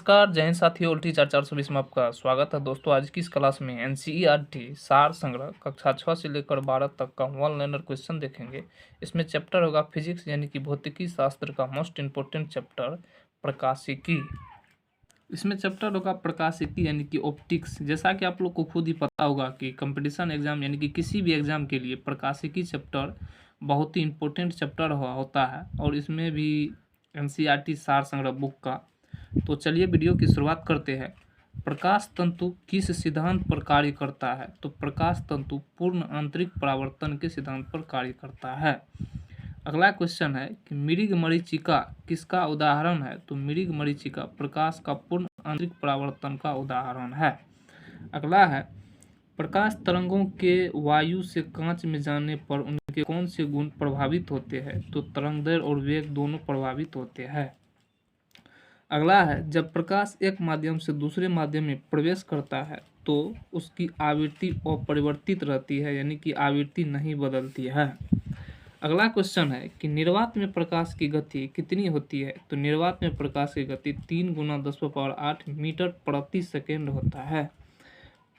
नमस्कार, जय हिंद साथियों। उल्टी 420 में आपका स्वागत है। दोस्तों, आज की इस क्लास में एनसीईआरटी सार संग्रह कक्षा 6 से लेकर 12 तक का वन लाइनर क्वेश्चन देखेंगे। इसमें चैप्टर होगा फिजिक्स यानी कि भौतिकी शास्त्र का मोस्ट इम्पोर्टेंट चैप्टर प्रकाशिकी। इसमें चैप्टर होगा प्रकाशिकी यानी कि ऑप्टिक्स। जैसा कि आप लोग को खुद ही पता होगा कि कंपटीशन एग्जाम यानी कि किसी भी एग्जाम के लिए प्रकाशिकी चैप्टर बहुत ही इम्पोर्टेंट चैप्टर होता है, और इसमें भी एनसीईआरटी सार संग्रह बुक का। तो चलिए वीडियो की शुरुआत करते हैं। प्रकाश तंतु किस सिद्धांत पर कार्य करता है? तो प्रकाश तंतु पूर्ण आंतरिक परावर्तन के सिद्धांत पर कार्य करता है। अगला क्वेश्चन है कि मृग मरीचिका किसका उदाहरण है? तो मृग मरीचिका प्रकाश का पूर्ण आंतरिक परावर्तन का उदाहरण है। अगला है प्रकाश तरंगों के वायु से कांच में जाने पर उनके कौन से गुण प्रभावित होते हैं? तो तरंगदैर्घ्य और वेग दोनों प्रभावित होते हैं। अगला है जब प्रकाश एक माध्यम से दूसरे माध्यम में प्रवेश करता है तो उसकी आवृत्ति अपरिवर्तित रहती है, यानी कि आवृत्ति नहीं बदलती है। अगला क्वेश्चन है कि निर्वात में प्रकाश की गति कितनी होती है? तो निर्वात में प्रकाश की गति 3 × 10⁸ मीटर प्रति सेकेंड होता है।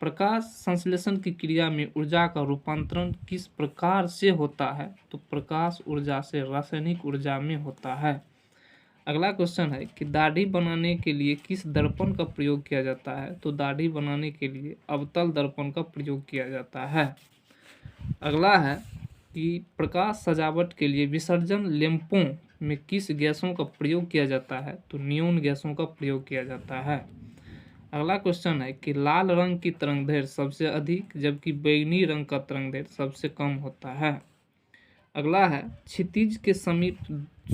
प्रकाश संश्लेषण की क्रिया में ऊर्जा का रूपांतरण किस प्रकार से होता है? तो प्रकाश ऊर्जा से रासायनिक ऊर्जा में होता है। अगला क्वेश्चन है कि दाढ़ी बनाने के लिए किस दर्पण का प्रयोग किया जाता है? तो दाढ़ी बनाने के लिए अवतल दर्पण का प्रयोग किया जाता है। अगला है कि प्रकाश सजावट के लिए विसर्जन लैंपों में किस गैसों का प्रयोग किया जाता है? तो नियोन गैसों का प्रयोग किया जाता है। अगला क्वेश्चन है कि लाल रंग की तरंगदैर्घ्य सबसे अधिक जबकि बैंगनी रंग का तरंगदैर्घ्य सबसे कम होता है। अगला है क्षितिज के समीप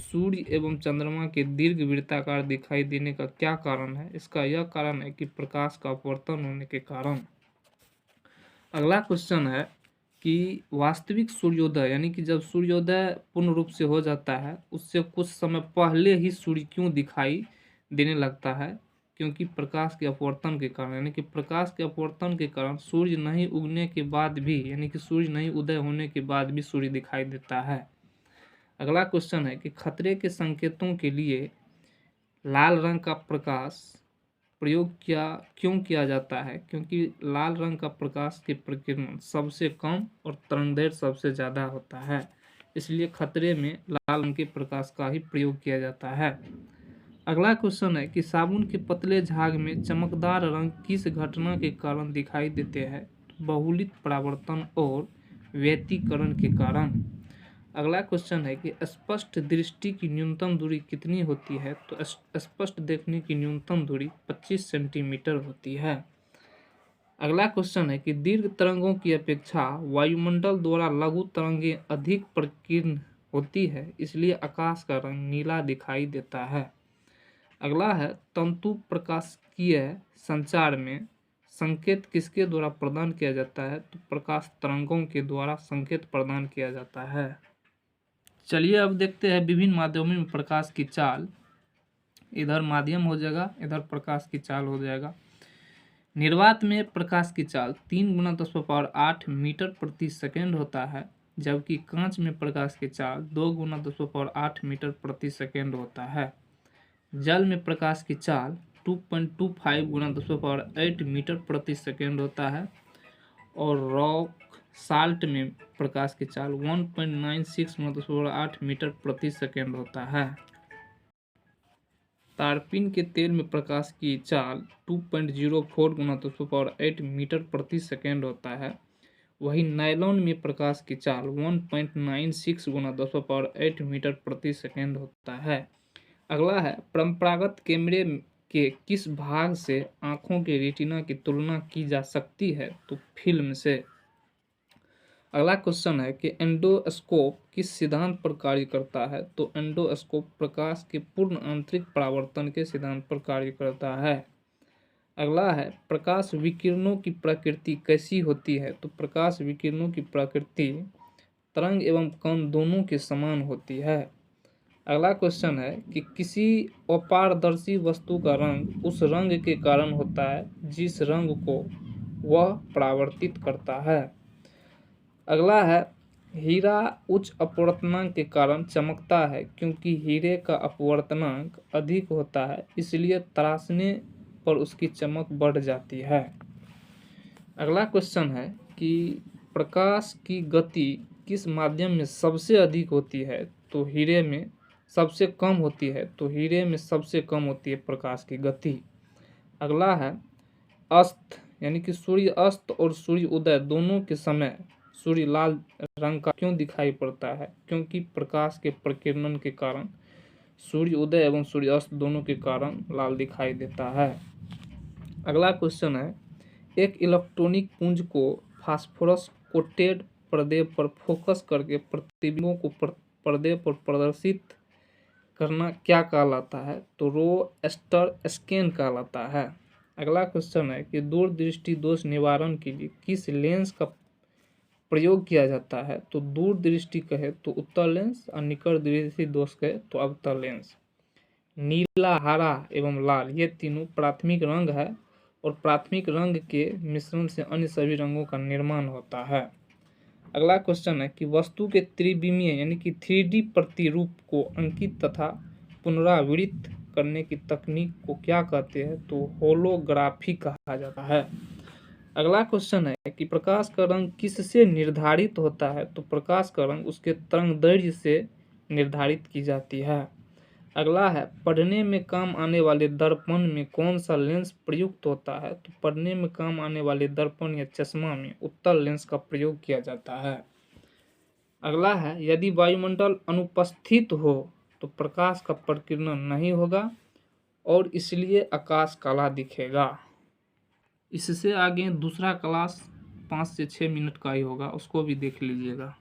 सूर्य एवं चंद्रमा के दीर्घ वृत्ताकार दिखाई देने का क्या कारण है? इसका यह कारण है कि प्रकाश का अपवर्तन होने के कारण। अगला क्वेश्चन है कि वास्तविक सूर्योदय यानी कि जब सूर्योदय पूर्ण रूप से हो जाता है उससे कुछ समय पहले ही सूर्य क्यों दिखाई देने लगता है? क्योंकि प्रकाश के अपवर्तन के कारण, यानी कि प्रकाश के अपवर्तन के कारण सूर्य नहीं उगने के बाद भी, यानी कि सूर्य नहीं उदय होने के बाद भी सूर्य दिखाई देता है। अगला क्वेश्चन है कि खतरे के संकेतों के लिए लाल रंग का प्रकाश प्रयोग क्यों किया जाता है? क्योंकि लाल रंग का प्रकाश की प्रकीर्णन सबसे कम और तरंगदैर्घ्य सबसे ज़्यादा होता है, इसलिए खतरे में लाल रंग के प्रकाश का ही प्रयोग किया जाता है। अगला क्वेश्चन है कि साबुन के पतले झाग में चमकदार रंग किस घटना के कारण दिखाई देते हैं? बहुलित परावर्तन और व्यतिकरण के कारण। अगला क्वेश्चन है कि स्पष्ट दृष्टि की न्यूनतम दूरी कितनी होती है? तो स्पष्ट देखने की न्यूनतम दूरी 25 सेंटीमीटर होती है। अगला क्वेश्चन है कि दीर्घ तरंगों की अपेक्षा वायुमंडल द्वारा लघु तरंगें अधिक प्रकीर्ण होती है, इसलिए आकाश का रंग नीला दिखाई देता है। अगला है तंतु प्रकाशिकीय संचार में संकेत किसके द्वारा प्रदान किया जाता है? तो प्रकाश तरंगों के द्वारा संकेत प्रदान किया जाता है। चलिए अब देखते हैं विभिन्न माध्यमों में प्रकाश की चाल। इधर माध्यम हो जाएगा, इधर प्रकाश की चाल हो जाएगा। निर्वात में प्रकाश की चाल 3 × 10⁸ मीटर प्रति सेकेंड होता है, जबकि कांच में प्रकाश की चाल 2 × 10⁸ मीटर प्रति सेकेंड होता है। जल में प्रकाश की चाल 2.25 × 10⁸ मीटर प्रति सेकेंड होता है, और रॉक साल्ट में प्रकाश की चाल 1.96 × 10⁸ मीटर प्रति सेकेंड होता है। तारपीन के तेल में प्रकाश की चाल 2.04 × 10⁸ मीटर प्रति सेकेंड होता है। वहीं नायलॉन में प्रकाश की चाल 1.96 × 10⁸ मीटर प्रति सेकेंड होता है। अगला है परंपरागत कैमरे के किस भाग से आंखों के रेटिना की तुलना की जा सकती है? तो फिल्म से। अगला क्वेश्चन है कि एंडोस्कोप किस सिद्धांत पर कार्य करता है? तो एंडोस्कोप प्रकाश के पूर्ण आंतरिक परावर्तन के सिद्धांत पर कार्य करता है। अगला है प्रकाश विकिरणों की प्रकृति कैसी होती है? तो प्रकाश विकिरणों की प्रकृति तरंग एवं कण दोनों के समान होती है। अगला क्वेश्चन है कि किसी अपारदर्शी वस्तु का रंग उस रंग के कारण होता है जिस रंग को वह परावर्तित करता है। अगला है हीरा उच्च अपवर्तनांक के कारण चमकता है क्योंकि हीरे का अपवर्तनांक अधिक होता है, इसलिए तराशने पर उसकी चमक बढ़ जाती है। अगला क्वेश्चन है कि प्रकाश की गति किस माध्यम में सबसे अधिक होती है, तो हीरे में सबसे कम होती है, तो हीरे में सबसे कम होती है प्रकाश की गति। अगला है अस्त यानी कि सूर्य अस्त और सूर्य उदय दोनों के समय सूर्य लाल रंग का क्यों दिखाई पड़ता है, क्योंकि प्रकाश के प्रकीर्णन के कारण सूर्य उदय एवं सूर्य अस्त दोनों के कारण लाल दिखाई देता है। अगला क्वेश्चन है एक इलेक्ट्रॉनिक पुंज को फास्फोरस कोटेड पर्दे पर फोकस करके प्रतिबिंबों को पर्दे पर प्रदर्शित करना क्या कहलाता है, तो रोस्टर स्कैन कहलाता है। अगला क्वेश्चन है कि दूरदृष्टि दोष निवारण के लिए किस लेंस का प्रयोग किया जाता है, तो दूरदृष्टि कहे तो उत्तल लेंस और निकट दृष्टि दोष कहे तो अवतल लेंस। नीला, हरा एवं लाल ये तीनों प्राथमिक रंग है और प्राथमिक रंग के मिश्रण से अन्य सभी रंगों का निर्माण होता है। अगला क्वेश्चन है कि वस्तु के त्रिविमीय यानी कि 3D प्रतिरूप को अंकित तथा पुनरावृत्त करने की तकनीक को क्या कहते हैं, तो होलोग्राफी कहा जाता है। अगला क्वेश्चन है कि प्रकाश का रंग किससे निर्धारित होता है, तो प्रकाश का रंग उसके तरंगदैर्घ्य से निर्धारित की जाती है। अगला है पढ़ने में काम आने वाले दर्पण में कौन सा लेंस प्रयुक्त होता है, तो पढ़ने में काम आने वाले दर्पण या चश्मा में उत्तल लेंस का प्रयोग किया जाता है। अगला है यदि वायुमंडल अनुपस्थित हो तो प्रकाश का प्रकीर्णन नहीं होगा और इसलिए आकाश काला दिखेगा। इससे आगे दूसरा क्लास 5 से 6 मिनट का ही होगा, उसको भी देख लीजिएगा।